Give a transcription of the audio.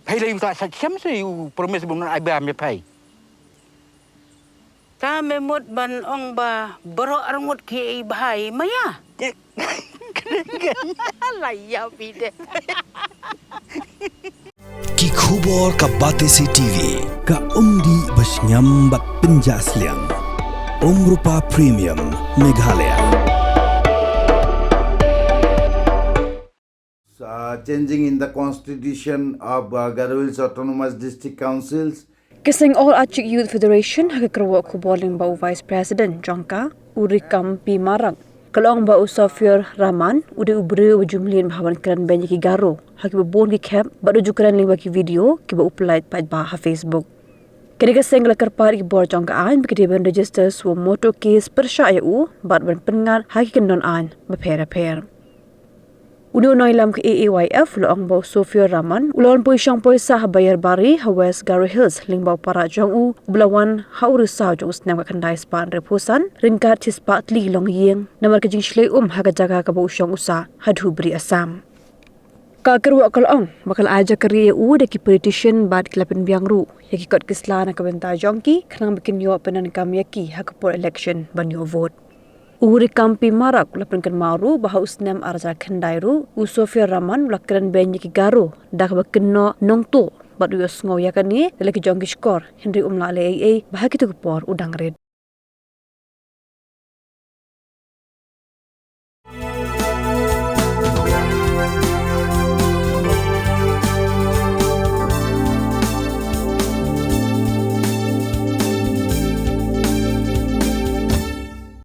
Pai le ta sa chem se u promise bun ai ba me pai. Ta me mot ban ong ba bro arngot ki bahai maya. Laya pide. Ki khubor ka Batesi TV ka umdi bas nyambat penjaslian. Rupa Premium Meghalaya. Changing in the constitution of Garo Autonomous District Councils. Kasing All Acik Youth Federation hakakarwa ko boling ba Vice President Jangka urikam pi marang. Kalong ba Sofior Rahman udah Briew Mlien bahawan Kren Bein ki Garo haki babon ki camp badu jukaran lingba ki video ki ba upload pa ba Facebook. Kini Seng lakar par ki bor Jangka an bikitiban register so moto case persya u bat ban pengar haki kenon an bapera-per. Uno noilam ke Aayf loong bau Sofior Rahman ulon poi syang poi sah bayar bari West Garo Hills lingbau para jong u belawan haurisa jong snam kendai span reposan ringkat cispat li long yeng namar ke jing shlei haga jaga ka bau syang usa hadhu beri asam ka kerwa kalong bakal aja kari u de ki politician bad kelapin biang ru yaki kot kislana ka benta jongki khnang bikin yo penan kam yaki hak por election ban yo vote Uri kampi marak lapan kan maru bahaw usnam arja khandairu Sofior Rahman lakran Bein ki Garo dak bakno nongto badu yos ngaw yakani laki jongki skor Henry umla le bahaki tu por udang red